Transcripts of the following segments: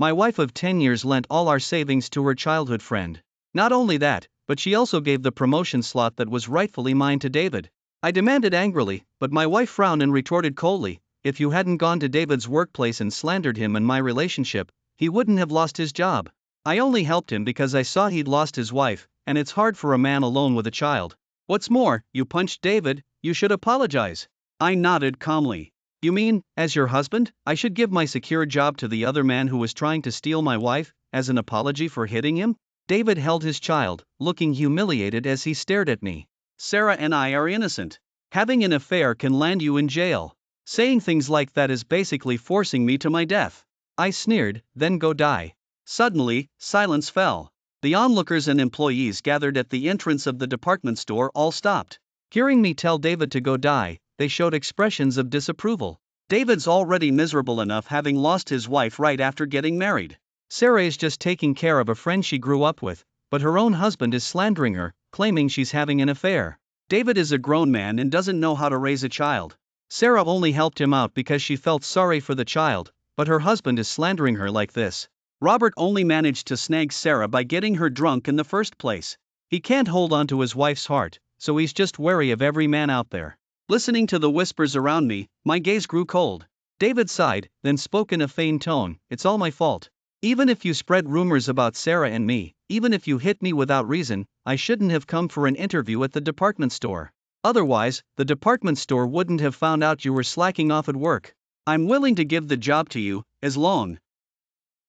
My wife of 10 years lent all our savings to her childhood friend. Not only that, but she also gave the promotion slot that was rightfully mine to David. I demanded angrily, but my wife frowned and retorted coldly, if you hadn't gone to David's workplace and slandered him and my relationship, he wouldn't have lost his job. I only helped him because I saw he'd lost his wife, and it's hard for a man alone with a child. What's more, you punched David, you should apologize. I nodded calmly. You mean, as your husband, I should give my secure job to the other man who was trying to steal my wife, as an apology for hitting him? David held his child, looking humiliated as he stared at me. Sarah and I are innocent. Having an affair can land you in jail. Saying things like that is basically forcing me to my death. I sneered, then go die. Suddenly, silence fell. The onlookers and employees gathered at the entrance of the department store all stopped. Hearing me tell David to go die, they showed expressions of disapproval. David's already miserable enough having lost his wife right after getting married. Sarah is just taking care of a friend she grew up with, but her own husband is slandering her, claiming she's having an affair. David is a grown man and doesn't know how to raise a child. Sarah only helped him out because she felt sorry for the child, but her husband is slandering her like this. Robert only managed to snag Sarah by getting her drunk in the first place. He can't hold on to his wife's heart, so he's just wary of every man out there. Listening to the whispers around me, my gaze grew cold. David sighed, then spoke in a feigned tone, it's all my fault. Even if you spread rumors about Sarah and me, even if you hit me without reason, I shouldn't have come for an interview at the department store. Otherwise, the department store wouldn't have found out you were slacking off at work. I'm willing to give the job to you, as long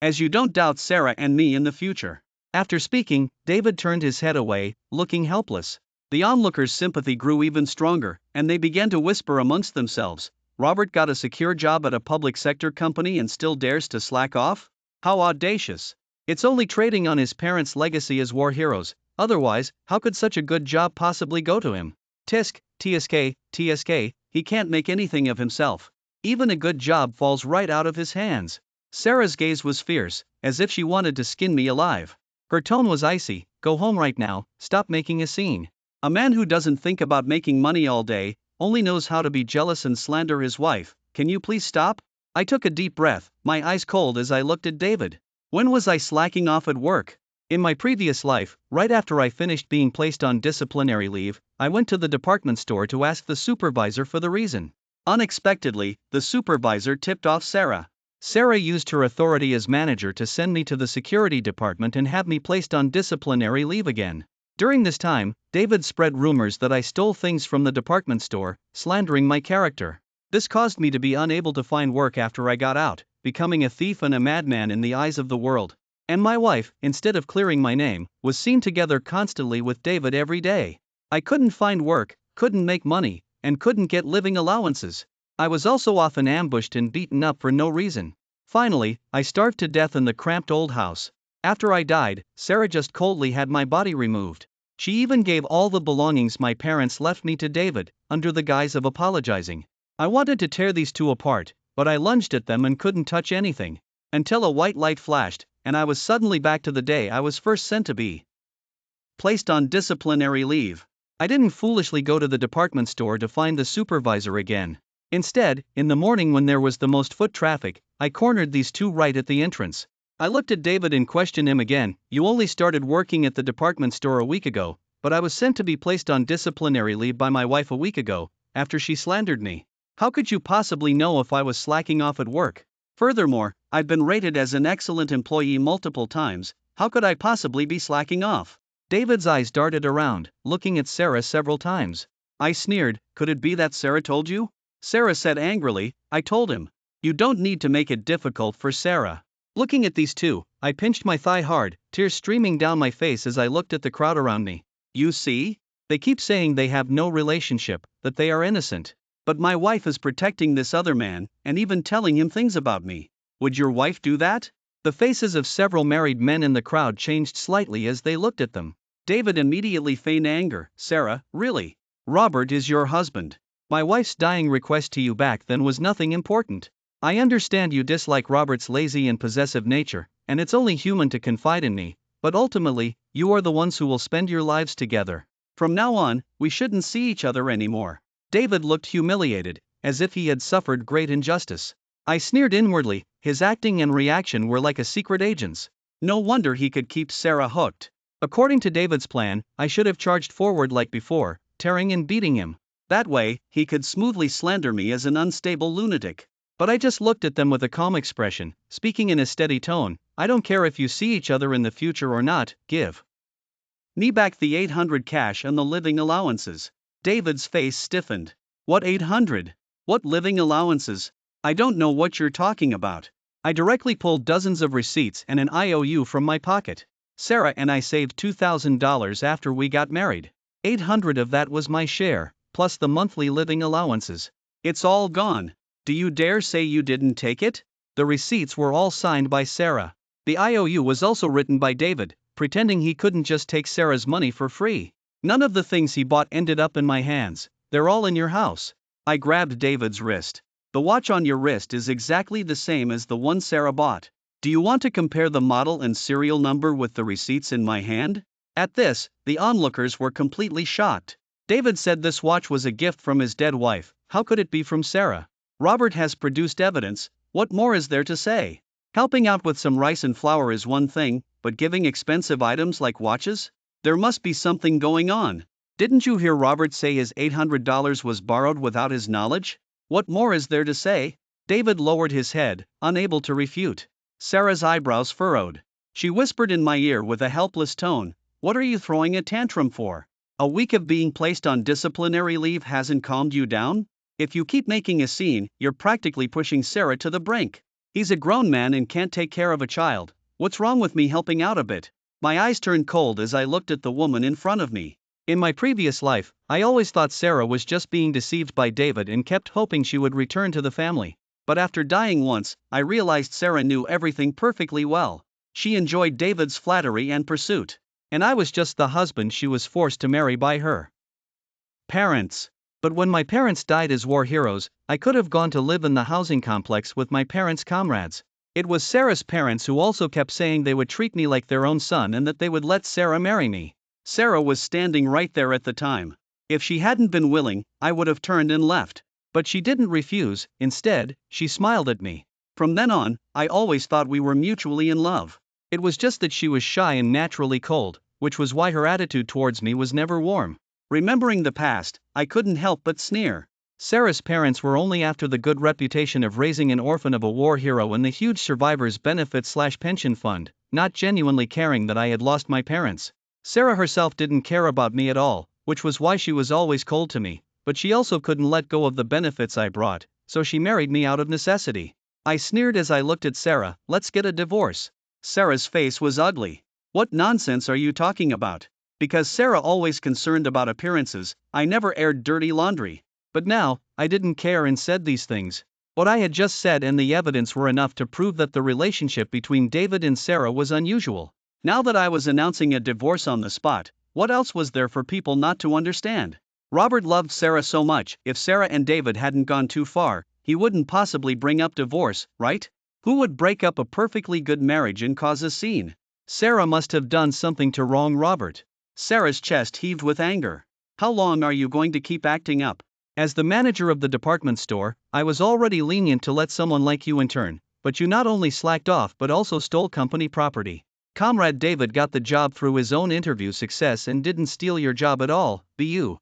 as you don't doubt Sarah and me in the future. After speaking, David turned his head away, looking helpless. The onlookers' sympathy grew even stronger, and they began to whisper amongst themselves, Robert got a secure job at a public sector company and still dares to slack off? How audacious. It's only trading on his parents' legacy as war heroes, otherwise, how could such a good job possibly go to him? Tisk, TSK, he can't make anything of himself. Even a good job falls right out of his hands. Sarah's gaze was fierce, as if she wanted to skin me alive. Her tone was icy, go home right now, stop making a scene. A man who doesn't think about making money all day, only knows how to be jealous and slander his wife, can you please stop? I took a deep breath, my eyes cold as I looked at David. When was I slacking off at work? In my previous life, right after I finished being placed on disciplinary leave, I went to the department store to ask the supervisor for the reason. Unexpectedly, the supervisor tipped off Sarah. Sarah used her authority as manager to send me to the security department and have me placed on disciplinary leave again. During this time, David spread rumors that I stole things from the department store, slandering my character. This caused me to be unable to find work after I got out, becoming a thief and a madman in the eyes of the world. And my wife, instead of clearing my name, was seen together constantly with David every day. I couldn't find work, couldn't make money, and couldn't get living allowances. I was also often ambushed and beaten up for no reason. Finally, I starved to death in the cramped old house. After I died, Sarah just coldly had my body removed. She even gave all the belongings my parents left me to David, under the guise of apologizing. I wanted to tear these two apart, but I lunged at them and couldn't touch anything. Until a white light flashed, and I was suddenly back to the day I was first sent to be placed on disciplinary leave. I didn't foolishly go to the department store to find the supervisor again. Instead, in the morning when there was the most foot traffic, I cornered these two right at the entrance. I looked at David and questioned him again, you only started working at the department store a week ago, but I was sent to be placed on disciplinary leave by my wife a week ago, after she slandered me. How could you possibly know if I was slacking off at work? Furthermore, I've been rated as an excellent employee multiple times, how could I possibly be slacking off? David's eyes darted around, looking at Sarah several times. I sneered, could it be that Sarah told you? Sarah said angrily, I told him. You don't need to make it difficult for Sarah. Looking at these two, I pinched my thigh hard, tears streaming down my face as I looked at the crowd around me. You see? They keep saying they have no relationship, that they are innocent. But my wife is protecting this other man, and even telling him things about me. Would your wife do that? The faces of several married men in the crowd changed slightly as they looked at them. David immediately feigned anger. Sarah, really? Robert is your husband. My wife's dying request to you back then was nothing important. I understand you dislike Robert's lazy and possessive nature, and it's only human to confide in me, but ultimately, you are the ones who will spend your lives together. From now on, we shouldn't see each other anymore. David looked humiliated, as if he had suffered great injustice. I sneered inwardly, his acting and reaction were like a secret agent's. No wonder he could keep Sarah hooked. According to David's plan, I should have charged forward like before, tearing and beating him. That way, he could smoothly slander me as an unstable lunatic. But I just looked at them with a calm expression, speaking in a steady tone. I don't care if you see each other in the future or not, give me back the 800 cash and the living allowances. David's face stiffened. What 800? What living allowances? I don't know what you're talking about. I directly pulled dozens of receipts and an IOU from my pocket. Sarah and I saved $2,000 after we got married. 800 of that was my share, plus the monthly living allowances. It's all gone. Do you dare say you didn't take it? The receipts were all signed by Sarah. The IOU was also written by David, pretending he couldn't just take Sarah's money for free. None of the things he bought ended up in my hands. They're all in your house. I grabbed David's wrist. The watch on your wrist is exactly the same as the one Sarah bought. Do you want to compare the model and serial number with the receipts in my hand? At this, the onlookers were completely shocked. David said this watch was a gift from his dead wife. How could it be from Sarah? Robert has produced evidence. What more is there to say? Helping out with some rice and flour is one thing, but giving expensive items like watches? There must be something going on. Didn't you hear Robert say his $800 was borrowed without his knowledge? What more is there to say? David lowered his head, unable to refute. Sarah's eyebrows furrowed. She whispered in my ear with a helpless tone, "What are you throwing a tantrum for? A week of being placed on disciplinary leave hasn't calmed you down? If you keep making a scene, you're practically pushing Sarah to the brink. He's a grown man and can't take care of a child. What's wrong with me helping out a bit?" My eyes turned cold as I looked at the woman in front of me. In my previous life, I always thought Sarah was just being deceived by David and kept hoping she would return to the family. But after dying once, I realized Sarah knew everything perfectly well. She enjoyed David's flattery and pursuit. And I was just the husband she was forced to marry by her parents. But when my parents died as war heroes, I could have gone to live in the housing complex with my parents' comrades. It was Sarah's parents who also kept saying they would treat me like their own son and that they would let Sarah marry me. Sarah was standing right there at the time. If she hadn't been willing, I would have turned and left. But she didn't refuse. Instead, she smiled at me. From then on, I always thought we were mutually in love. It was just that she was shy and naturally cold, which was why her attitude towards me was never warm. Remembering the past, I couldn't help but sneer. Sarah's parents were only after the good reputation of raising an orphan of a war hero and the huge survivors benefit/pension fund, not genuinely caring that I had lost my parents. Sarah herself didn't care about me at all, which was why she was always cold to me, but she also couldn't let go of the benefits I brought, so she married me out of necessity. I sneered as I looked at Sarah. "Let's get a divorce." Sarah's face was ugly. "What nonsense are you talking about?" Because Sarah always concerned about appearances, I never aired dirty laundry. But now, I didn't care and said these things. What I had just said and the evidence were enough to prove that the relationship between David and Sarah was unusual. Now that I was announcing a divorce on the spot, what else was there for people not to understand? Robert loved Sarah so much. If Sarah and David hadn't gone too far, he wouldn't possibly bring up divorce, right? Who would break up a perfectly good marriage and cause a scene? Sarah must have done something to wrong Robert. Sarah's chest heaved with anger. "How long are you going to keep acting up?" As the manager of the department store, I was already lenient to let someone like you intern, but you not only slacked off but also stole company property. Comrade David got the job through his own interview success and didn't steal your job at all, you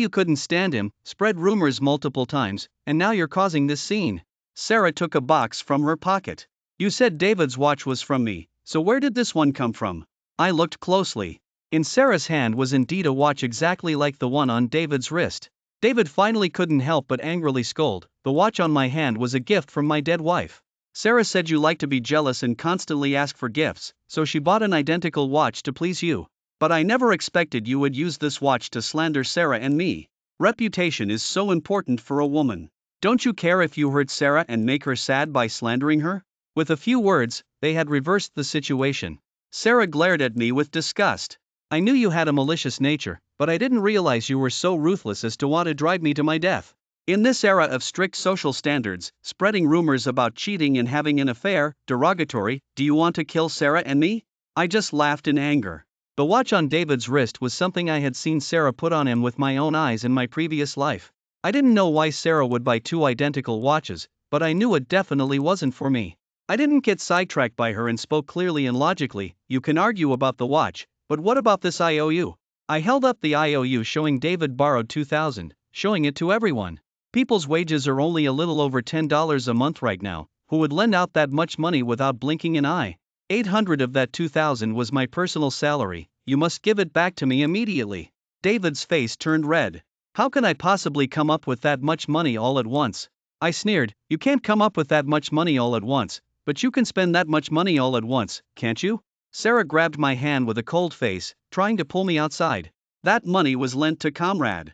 couldn't stand him, spread rumors multiple times, and now you're causing this scene. Sarah took a box from her pocket. "You said David's watch was from me, so where did this one come from?" I looked closely. In Sarah's hand was indeed a watch exactly like the one on David's wrist. David finally couldn't help but angrily scold. "The watch on my hand was a gift from my dead wife. Sarah said you like to be jealous and constantly ask for gifts, so she bought an identical watch to please you. But I never expected you would use this watch to slander Sarah and me. Reputation is so important for a woman. Don't you care if you hurt Sarah and make her sad by slandering her?" With a few words, they had reversed the situation. Sarah glared at me with disgust. "I knew you had a malicious nature, but I didn't realize you were so ruthless as to want to drive me to my death. In this era of strict social standards, spreading rumors about cheating and having an affair, derogatory, do you want to kill Sarah and me?" I just laughed in anger. The watch on David's wrist was something I had seen Sarah put on him with my own eyes in my previous life. I didn't know why Sarah would buy two identical watches, but I knew it definitely wasn't for me. I didn't get sidetracked by her and spoke clearly and logically. You can argue about the watch, but what about this IOU? I held up the IOU showing David borrowed $2,000, showing it to everyone. People's wages are only a little over $10 a month right now. Who would lend out that much money without blinking an eye? 800 of that 2,000 was my personal salary. You must give it back to me immediately. David's face turned red. How can I possibly come up with that much money all at once? I sneered. You can't come up with that much money all at once, but you can spend that much money all at once, can't you? Sarah grabbed my hand with a cold face, trying to pull me outside. That money was lent to Comrade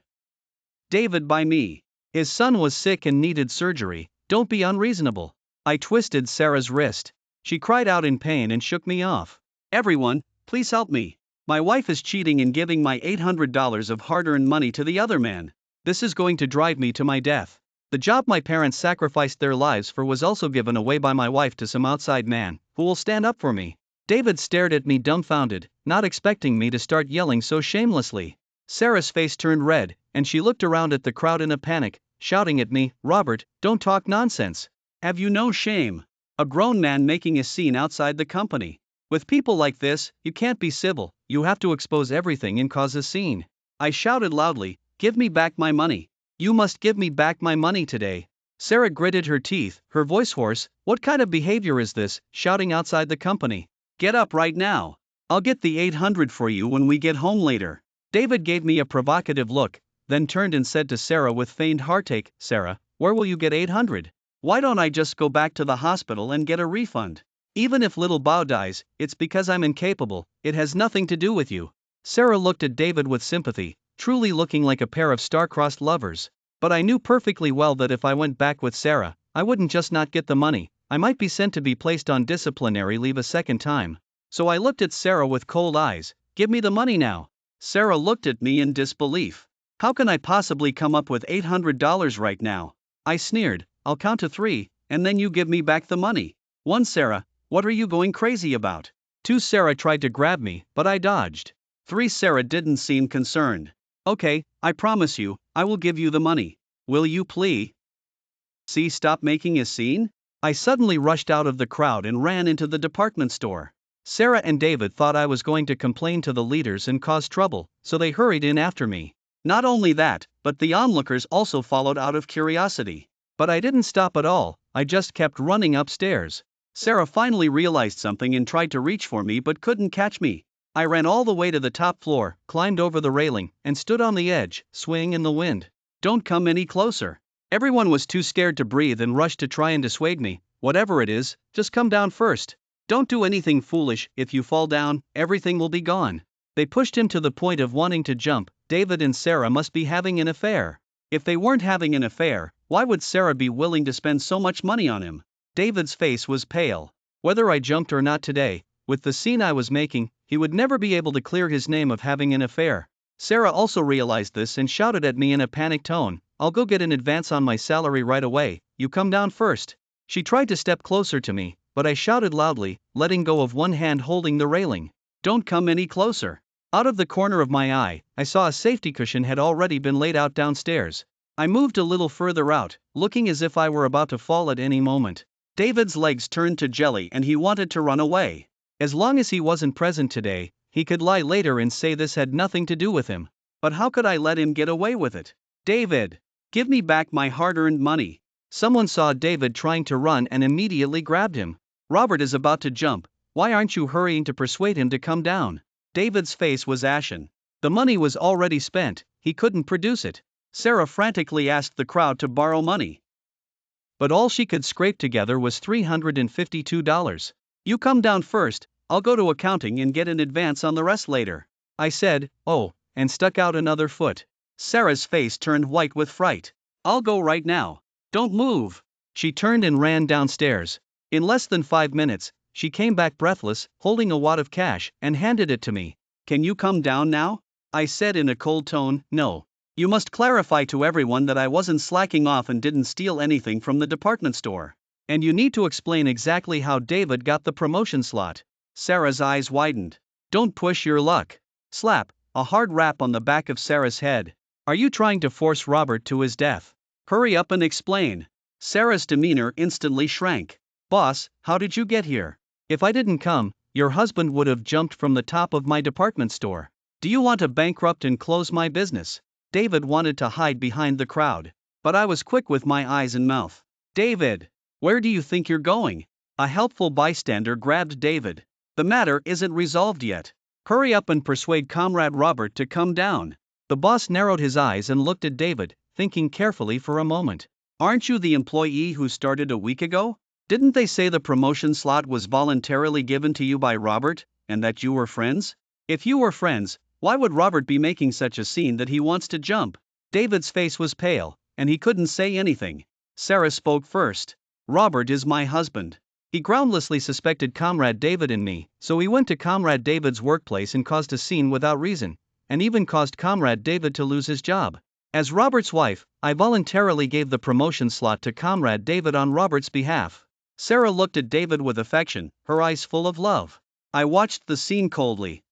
David by me. His son was sick and needed surgery. Don't be unreasonable. I twisted Sarah's wrist. She cried out in pain and shook me off. Everyone, please help me. My wife is cheating and giving my $800 of hard-earned money to the other man. This is going to drive me to my death. The job my parents sacrificed their lives for was also given away by my wife to some outside man, who will stand up for me. David stared at me dumbfounded, not expecting me to start yelling so shamelessly. Sarah's face turned red, and she looked around at the crowd in a panic, shouting at me, Robert, don't talk nonsense. Have you no shame? A grown man making a scene outside the company. With people like this, you can't be civil, you have to expose everything and cause a scene. I shouted loudly, give me back my money. You must give me back my money today. Sarah gritted her teeth, her voice hoarse. What kind of behavior is this, shouting outside the company? Get up right now. I'll get the 800 for you when we get home later. David gave me a provocative look, then turned and said to Sarah with feigned heartache, Sarah, where will you get 800? Why don't I just go back to the hospital and get a refund? Even if little Bao dies, it's because I'm incapable, it has nothing to do with you. Sarah looked at David with sympathy, truly looking like a pair of star-crossed lovers. But I knew perfectly well that if I went back with Sarah, I wouldn't just not get the money, I might be sent to be placed on disciplinary leave a second time. So I looked at Sarah with cold eyes. Give me the money now. Sarah looked at me in disbelief. How can I possibly come up with $800 right now? I sneered. I'll count to 3, and then you give me back the money. 1 Sarah, what are you going crazy about? 2 Sarah tried to grab me, but I dodged. 3 Sarah didn't seem concerned. Okay, I promise you, I will give you the money. Will you please? See, stop making a scene? I suddenly rushed out of the crowd and ran into the department store. Sarah and David thought I was going to complain to the leaders and cause trouble, so they hurried in after me. Not only that, but the onlookers also followed out of curiosity. But I didn't stop at all, I just kept running upstairs. Sarah finally realized something and tried to reach for me but couldn't catch me. I ran all the way to the top floor, climbed over the railing, and stood on the edge, swaying in the wind. Don't come any closer. Everyone was too scared to breathe and rushed to try and dissuade me. Whatever it is, just come down first. Don't do anything foolish, if you fall down, everything will be gone. They pushed him to the point of wanting to jump. David and Sarah must be having an affair. If they weren't having an affair, why would Sarah be willing to spend so much money on him? David's face was pale. Whether I jumped or not today, with the scene I was making, he would never be able to clear his name of having an affair. Sarah also realized this and shouted at me in a panicked tone, I'll go get an advance on my salary right away, you come down first. She tried to step closer to me, but I shouted loudly, letting go of one hand holding the railing. Don't come any closer. Out of the corner of my eye, I saw a safety cushion had already been laid out downstairs. I moved a little further out, looking as if I were about to fall at any moment. David's legs turned to jelly and he wanted to run away. As long as he wasn't present today, he could lie later and say this had nothing to do with him. But how could I let him get away with it? David! Give me back my hard-earned money. Someone saw David trying to run and immediately grabbed him. Robert is about to jump. Why aren't you hurrying to persuade him to come down? David's face was ashen. The money was already spent, he couldn't produce it. Sarah frantically asked the crowd to borrow money. But all she could scrape together was $352. You come down first, I'll go to accounting and get an advance on the rest later. I said, oh, and stuck out another foot. Sarah's face turned white with fright. I'll go right now. Don't move. She turned and ran downstairs. In less than 5 minutes, she came back breathless, holding a wad of cash, and handed it to me. Can you come down now? I said in a cold tone, no. You must clarify to everyone that I wasn't slacking off and didn't steal anything from the department store. And you need to explain exactly how David got the promotion slot. Sarah's eyes widened. Don't push your luck. Slap, a hard rap on the back of Sarah's head. Are you trying to force Robert to his death? Hurry up and explain. Sarah's demeanor instantly shrank. Boss, how did you get here? If I didn't come, your husband would have jumped from the top of my department store. Do you want to bankrupt and close my business? David wanted to hide behind the crowd, but I was quick with my eyes and mouth. David, where do you think you're going? A helpful bystander grabbed David. The matter isn't resolved yet. Hurry up and persuade Comrade Robert to come down. The boss narrowed his eyes and looked at David, thinking carefully for a moment. Aren't you the employee who started a week ago? Didn't they say the promotion slot was voluntarily given to you by Robert, and that you were friends? If you were friends, why would Robert be making such a scene that he wants to jump? David's face was pale, and he couldn't say anything. Sarah spoke first. Robert is my husband. He groundlessly suspected Comrade David and me, so he went to Comrade David's workplace and caused a scene without reason, and even caused Comrade David to lose his job. As Robert's wife, I voluntarily gave the promotion slot to Comrade David on Robert's behalf. Sarah looked at David with affection, her eyes full of love. I watched the scene coldly.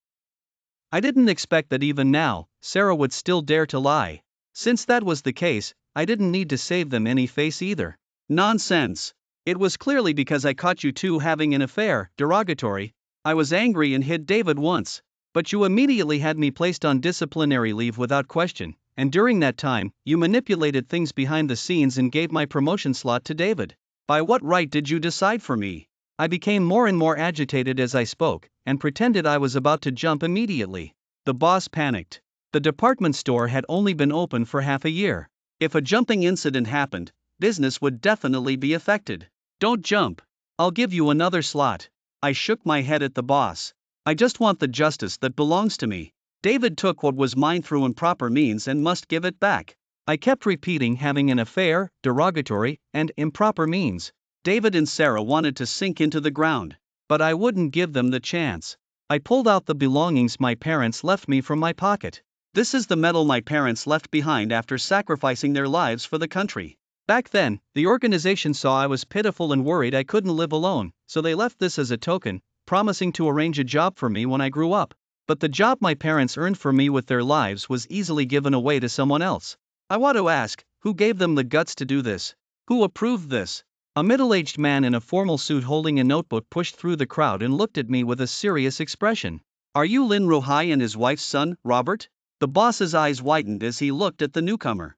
I didn't expect that even now, Sarah would still dare to lie. Since that was the case, I didn't need to save them any face either. Nonsense. It was clearly because I caught you two having an affair, derogatory. I was angry and hit David once. But you immediately had me placed on disciplinary leave without question, and during that time, you manipulated things behind the scenes and gave my promotion slot to David. By what right did you decide for me? I became more and more agitated as I spoke, and pretended I was about to jump immediately. The boss panicked. The department store had only been open for half a year. If a jumping incident happened, business would definitely be affected. Don't jump. I'll give you another slot. I shook my head at the boss. I just want the justice that belongs to me. David took what was mine through improper means and must give it back. I kept repeating having an affair, derogatory, and improper means. David and Sarah wanted to sink into the ground, but I wouldn't give them the chance. I pulled out the belongings my parents left me from my pocket. This is the medal my parents left behind after sacrificing their lives for the country. Back then, the organization saw I was pitiful and worried I couldn't live alone, so they left this as a token, promising to arrange a job for me when I grew up. But the job my parents earned for me with their lives was easily given away to someone else. I want to ask, who gave them the guts to do this? Who approved this? A middle-aged man in a formal suit holding a notebook pushed through the crowd and looked at me with a serious expression. Are you Lin Rohai and his wife's son, Robert? The boss's eyes widened as he looked at the newcomer.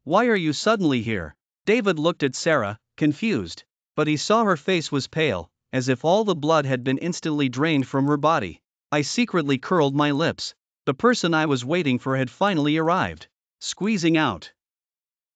Why are you suddenly here? David looked at Sarah, confused. But he saw her face was pale, as if all the blood had been instantly drained from her body. I secretly curled my lips. The person I was waiting for had finally arrived. Squeezing out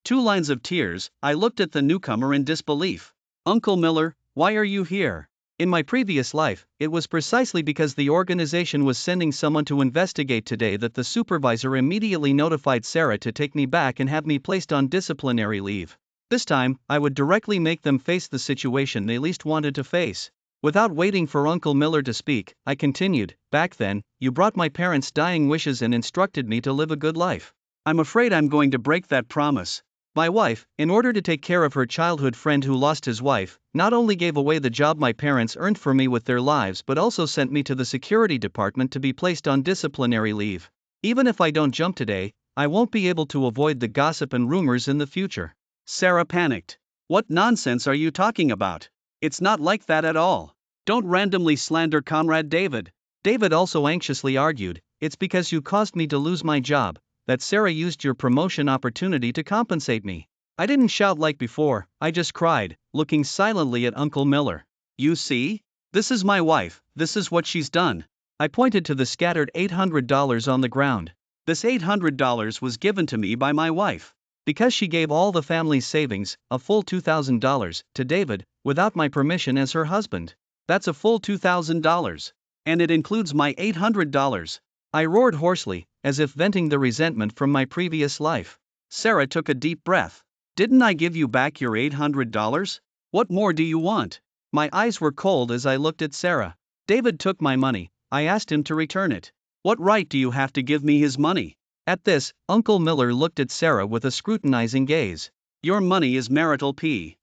2 lines of tears, I looked at the newcomer in disbelief. Uncle Miller, why are you here? In my previous life, it was precisely because the organization was sending someone to investigate today that the supervisor immediately notified Sarah to take me back and have me placed on disciplinary leave. This time, I would directly make them face the situation they least wanted to face. Without waiting for Uncle Miller to speak, I continued, back then, you brought my parents' dying wishes and instructed me to live a good life. I'm afraid I'm going to break that promise. My wife, in order to take care of her childhood friend who lost his wife, not only gave away the job my parents earned for me with their lives but also sent me to the security department to be placed on disciplinary leave. Even if I don't jump today, I won't be able to avoid the gossip and rumors in the future. Sarah panicked. What nonsense are you talking about? It's not like that at all. Don't randomly slander Comrade David. David also anxiously argued, it's because you caused me to lose my job, that Sarah used your promotion opportunity to compensate me. I didn't shout like before, I just cried, looking silently at Uncle Miller. You see? This is my wife, this is what she's done. I pointed to the scattered $800 on the ground. This $800 was given to me by my wife. Because she gave all the family's savings, a full $2,000, to David, without my permission as her husband. That's a full $2,000. And it includes my $800. I roared hoarsely, as if venting the resentment from my previous life. Sarah took a deep breath. Didn't I give you back your $800? What more do you want? My eyes were cold as I looked at Sarah. David took my money, I asked him to return it. What right do you have to give me his money? At this, Uncle Miller looked at Sarah with a scrutinizing gaze. Your money is marital property.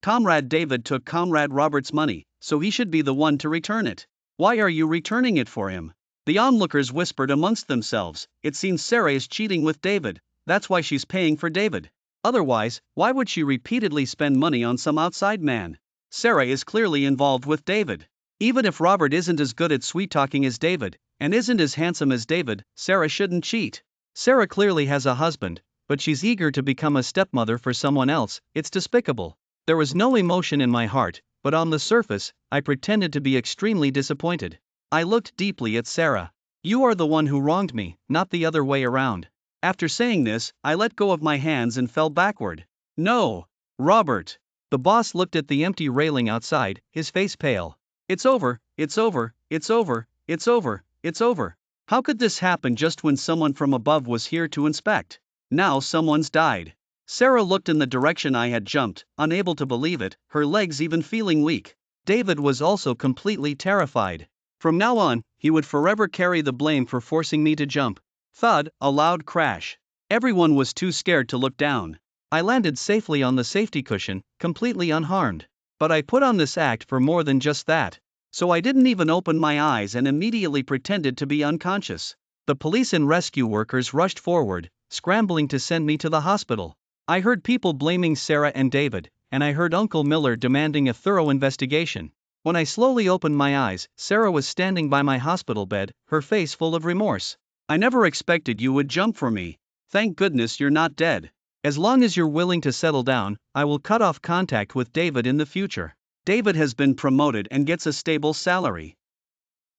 Comrade David took Comrade Robert's money, so he should be the one to return it. Why are you returning it for him? The onlookers whispered amongst themselves, it seems Sarah is cheating with David, that's why she's paying for David. Otherwise, why would she repeatedly spend money on some outside man? Sarah is clearly involved with David. Even if Robert isn't as good at sweet-talking as David, and isn't as handsome as David, Sarah shouldn't cheat. Sarah clearly has a husband, but she's eager to become a stepmother for someone else. It's despicable. There was no emotion in my heart, but on the surface, I pretended to be extremely disappointed. I looked deeply at Sarah. You are the one who wronged me, not the other way around. After saying this, I let go of my hands and fell backward. No! Robert! The boss looked at the empty railing outside, his face pale. It's over, it's over, it's over, it's over, it's over. How could this happen just when someone from above was here to inspect? Now someone's died. Sarah looked in the direction I had jumped, unable to believe it, her legs even feeling weak. David was also completely terrified. From now on, he would forever carry the blame for forcing me to jump. Thud, a loud crash. Everyone was too scared to look down. I landed safely on the safety cushion, completely unharmed. But I put on this act for more than just that. So I didn't even open my eyes and immediately pretended to be unconscious. The police and rescue workers rushed forward, scrambling to send me to the hospital. I heard people blaming Sarah and David, and I heard Uncle Miller demanding a thorough investigation. When I slowly opened my eyes, Sarah was standing by my hospital bed, her face full of remorse. I never expected you would jump for me. Thank goodness you're not dead. As long as you're willing to settle down, I will cut off contact with David in the future. David has been promoted and gets a stable salary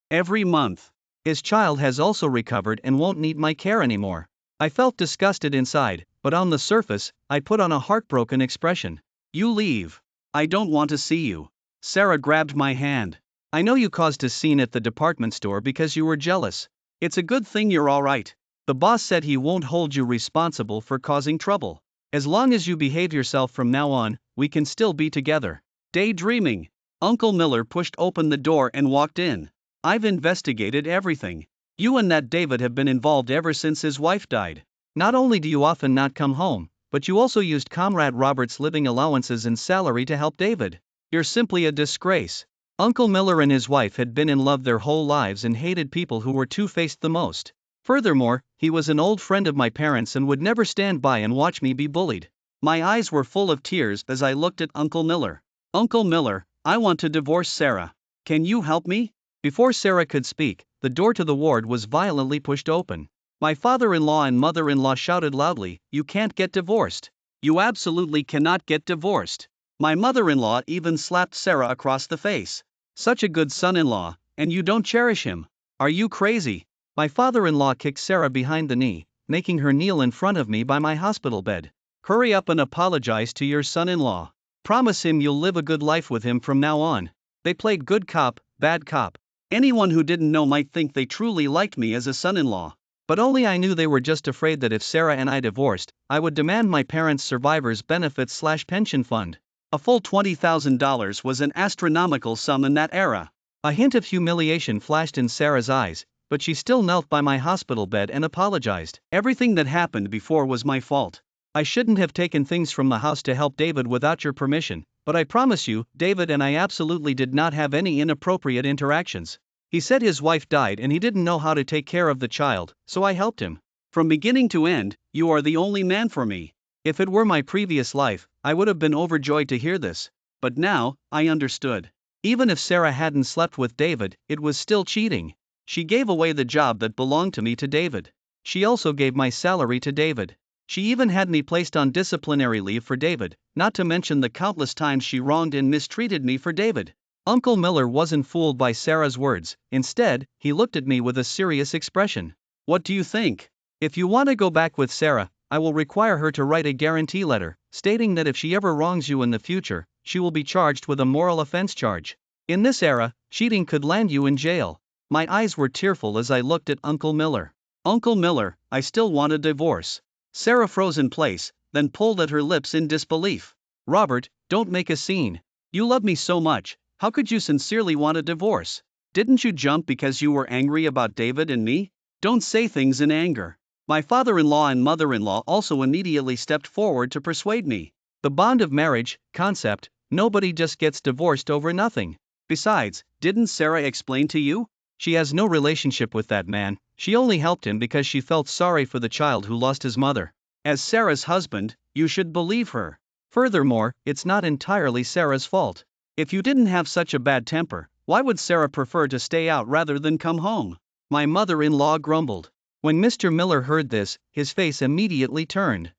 every month. His child has also recovered and won't need my care anymore. I felt disgusted inside, but on the surface, I put on a heartbroken expression. You leave. I don't want to see you. Sarah grabbed my hand. I know you caused a scene at the department store because you were jealous. It's a good thing you're alright. The boss said he won't hold you responsible for causing trouble. As long as you behave yourself from now on, we can still be together. Daydreaming. Uncle Miller pushed open the door and walked in. I've investigated everything. You and that David have been involved ever since his wife died. Not only do you often not come home, but you also used Comrade Robert's living allowances and salary to help David. You're simply a disgrace. Uncle Miller and his wife had been in love their whole lives and hated people who were two-faced the most. Furthermore, he was an old friend of my parents and would never stand by and watch me be bullied. My eyes were full of tears as I looked at Uncle Miller. Uncle Miller, I want to divorce Sarah. Can you help me? Before Sarah could speak, the door to the ward was violently pushed open. My father-in-law and mother-in-law shouted loudly, "You can't get divorced. You absolutely cannot get divorced." My mother-in-law even slapped Sarah across the face. Such a good son-in-law, and you don't cherish him. Are you crazy? My father-in-law kicked Sarah behind the knee, making her kneel in front of me by my hospital bed. Hurry up and apologize to your son-in-law. Promise him you'll live a good life with him from now on. They played good cop, bad cop. Anyone who didn't know might think they truly liked me as a son-in-law. But only I knew they were just afraid that if Sarah and I divorced, I would demand my parents' survivors' benefits/pension fund. A full $20,000 was an astronomical sum in that era. A hint of humiliation flashed in Sarah's eyes, but she still knelt by my hospital bed and apologized. Everything that happened before was my fault. I shouldn't have taken things from the house to help David without your permission, but I promise you, David and I absolutely did not have any inappropriate interactions. He said his wife died and he didn't know how to take care of the child, so I helped him. From beginning to end, you are the only man for me. If it were my previous life, I would have been overjoyed to hear this. But now, I understood. Even if Sarah hadn't slept with David, it was still cheating. She gave away the job that belonged to me to David. She also gave my salary to David. She even had me placed on disciplinary leave for David, not to mention the countless times she wronged and mistreated me for David. Uncle Miller wasn't fooled by Sarah's words. Instead, he looked at me with a serious expression. What do you think? If you want to go back with Sarah, I will require her to write a guarantee letter, stating that if she ever wrongs you in the future, she will be charged with a moral offense charge. In this era, cheating could land you in jail. My eyes were tearful as I looked at Uncle Miller. Uncle Miller, I still want a divorce. Sarah froze in place, then pulled at her lips in disbelief. Robert, don't make a scene. You love me so much, how could you sincerely want a divorce? Didn't you jump because you were angry about David and me? Don't say things in anger. My father-in-law and mother-in-law also immediately stepped forward to persuade me. The bond of marriage, concept, nobody just gets divorced over nothing. Besides, didn't Sarah explain to you? She has no relationship with that man, she only helped him because she felt sorry for the child who lost his mother. As Sarah's husband, You should believe her. Furthermore, it's not entirely Sarah's fault. If you didn't have such a bad temper, why would Sarah prefer to stay out rather than come home? My mother-in-law grumbled. When Mr. Miller heard this, his face immediately turned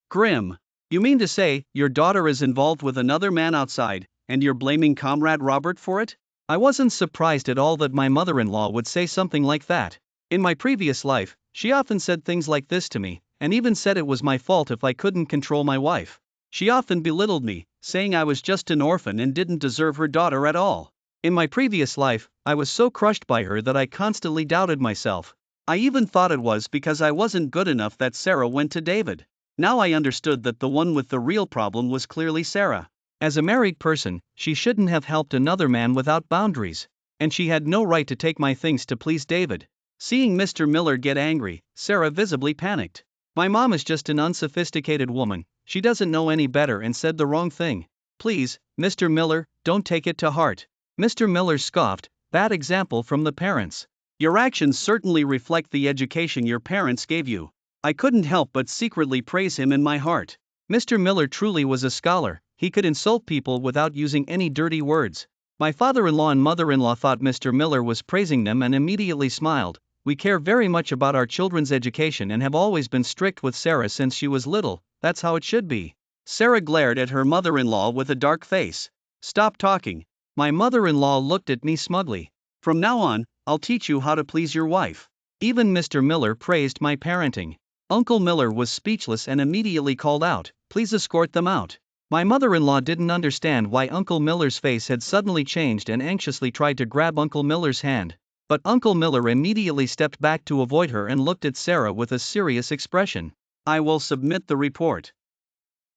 grim. You mean to say, your daughter is involved with another man outside, and you're blaming Comrade Robert for it? I wasn't surprised at all that my mother-in-law would say something like that. In my previous life, she often said things like this to me, and even said it was my fault if I couldn't control my wife. She often belittled me, saying I was just an orphan and didn't deserve her daughter at all. In my previous life, I was so crushed by her that I constantly doubted myself. I even thought it was because I wasn't good enough that Sarah went to David. Now I understood that the one with the real problem was clearly Sarah. As a married person, she shouldn't have helped another man without boundaries. And she had no right to take my things to please David. Seeing Mr. Miller get angry, Sarah visibly panicked. My mom is just an unsophisticated woman, she doesn't know any better and said the wrong thing. Please, Mr. Miller, don't take it to heart. Mr. Miller scoffed, bad example from the parents. Your actions certainly reflect the education your parents gave you. I couldn't help but secretly praise him in my heart. Mr. Miller truly was a scholar, he could insult people without using any dirty words. My father-in-law and mother-in-law thought Mr. Miller was praising them and immediately smiled. We care very much about our children's education and have always been strict with Sarah since she was little, that's how it should be. Sarah glared at her mother-in-law with a dark face. Stop talking. My mother-in-law looked at me smugly. From now on, I'll teach you how to please your wife. Even Mr. Miller praised my parenting. Uncle Miller was speechless and immediately called out, please escort them out. My mother-in-law didn't understand why Uncle Miller's face had suddenly changed and anxiously tried to grab Uncle Miller's hand. But Uncle Miller immediately stepped back to avoid her and looked at Sarah with a serious expression. I will submit the report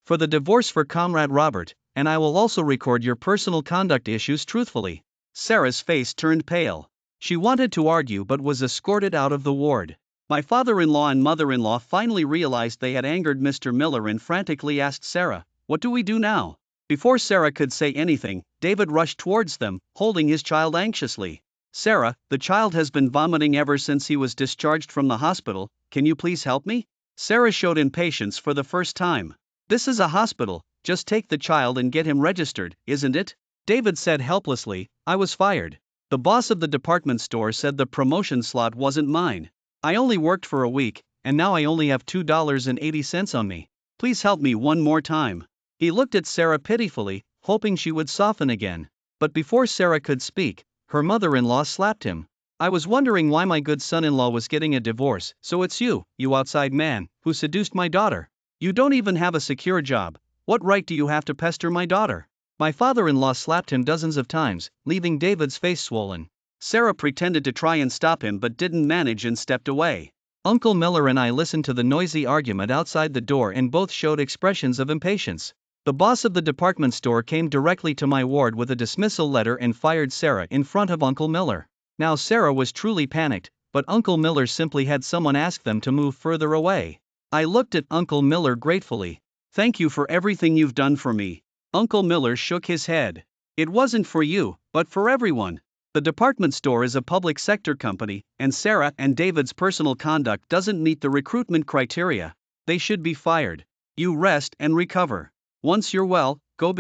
for the divorce for Comrade Robert, and I will also record your personal conduct issues truthfully. Sarah's face turned pale. She wanted to argue but was escorted out of the ward. My father-in-law and mother-in-law finally realized they had angered Mr. Miller and frantically asked Sarah, what do we do now? Before Sarah could say anything, David rushed towards them, holding his child anxiously. Sarah, the child has been vomiting ever since he was discharged from the hospital, can you please help me? Sarah showed impatience for the first time. This is a hospital, just take the child and get him registered, isn't it? David said helplessly, I was fired. The boss of the department store said the promotion slot wasn't mine. I only worked for a week, and now I only have $2.80 on me. Please help me one more time. He looked at Sarah pitifully, hoping she would soften again. But before Sarah could speak, her mother-in-law slapped him. I was wondering why my good son-in-law was getting a divorce, so it's you outside man, who seduced my daughter. You don't even have a secure job. What right do you have to pester my daughter? My father-in-law slapped him dozens of times, leaving David's face swollen. Sarah pretended to try and stop him but didn't manage and stepped away. Uncle Miller and I listened to the noisy argument outside the door and both showed expressions of impatience. The boss of the department store came directly to my ward with a dismissal letter and fired Sarah in front of Uncle Miller. Now Sarah was truly panicked, but Uncle Miller simply had someone ask them to move further away. I looked at Uncle Miller gratefully. Thank you for everything you've done for me. Uncle Miller shook his head. It wasn't for you, but for everyone. The department store is a public sector company, and Sarah and David's personal conduct doesn't meet the recruitment criteria. They should be fired. You rest and recover. Once you're well, go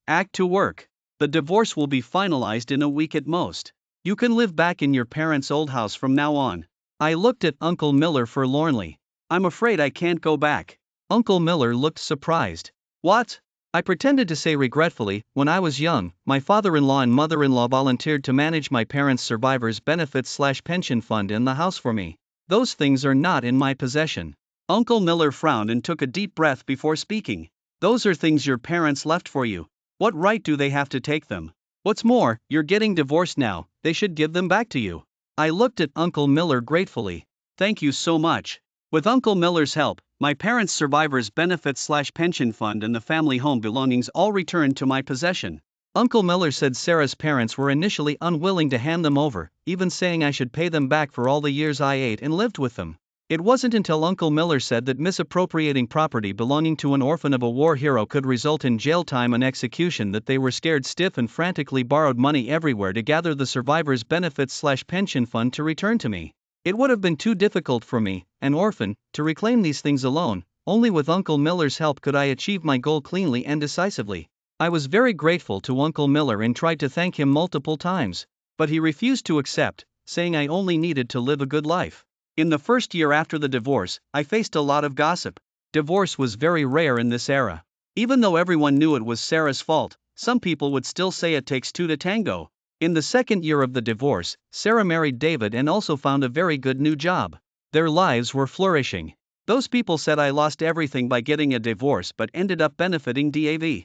back to work. The divorce will be finalized in a week at most. You can live back in your parents' old house from now on. I looked at Uncle Miller forlornly. I'm afraid I can't go back. Uncle Miller looked surprised. What? I pretended to say regretfully, when I was young, my father-in-law and mother-in-law volunteered to manage my parents' survivors' benefits/pension fund in the house for me. Those things are not in my possession. Uncle Miller frowned and took a deep breath before speaking. Those are things your parents left for you. What right do they have to take them? What's more, you're getting divorced now, they should give them back to you. I looked at Uncle Miller gratefully. Thank you so much. With Uncle Miller's help, my parents' survivors' benefits/pension fund and the family home belongings all returned to my possession. Uncle Miller said Sarah's parents were initially unwilling to hand them over, even saying I should pay them back for all the years I ate and lived with them. It wasn't until Uncle Miller said that misappropriating property belonging to an orphan of a war hero could result in jail time and execution that they were scared stiff and frantically borrowed money everywhere to gather the survivors' benefits/pension fund to return to me. It would have been too difficult for me, an orphan, to reclaim these things alone, Only with Uncle Miller's help could I achieve my goal cleanly and decisively. I was very grateful to Uncle Miller and tried to thank him multiple times. But he refused to accept, saying I only needed to live a good life. In the first year after the divorce, I faced a lot of gossip. Divorce was very rare in this era. Even though everyone knew it was Sarah's fault, some people would still say it takes two to tango. In the second year of the divorce, Sarah married David and also found a very good new job. Their lives were flourishing. Those people said I lost everything by getting a divorce but ended up benefiting DAV.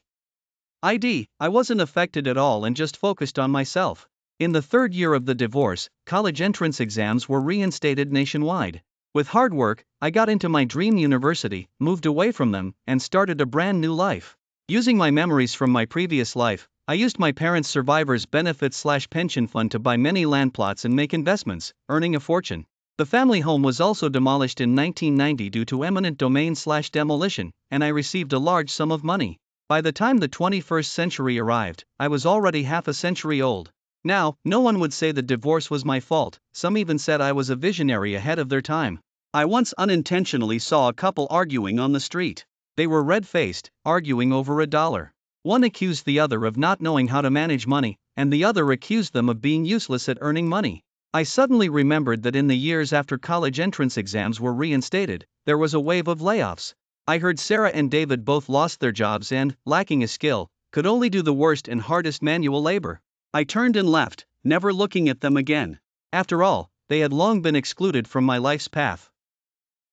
I wasn't affected at all and just focused on myself. In the third year of the divorce, college entrance exams were reinstated nationwide. With hard work, I got into my dream university, moved away from them, and started a brand new life. Using my memories from my previous life, I used my parents' survivors' benefits/pension fund to buy many land plots and make investments, earning a fortune. The family home was also demolished in 1990 due to eminent domain/demolition, and I received a large sum of money. By the time the 21st century arrived, I was already half a century old. Now, no one would say the divorce was my fault, some even said I was a visionary ahead of their time. I once unintentionally saw a couple arguing on the street. They were red-faced, arguing over $1. One accused the other of not knowing how to manage money, and the other accused them of being useless at earning money. I suddenly remembered that in the years after college entrance exams were reinstated, there was a wave of layoffs. I heard Sarah and David both lost their jobs and, lacking a skill, could only do the worst and hardest manual labor. I turned and left, never looking at them again. After all, they had long been excluded from my life's path.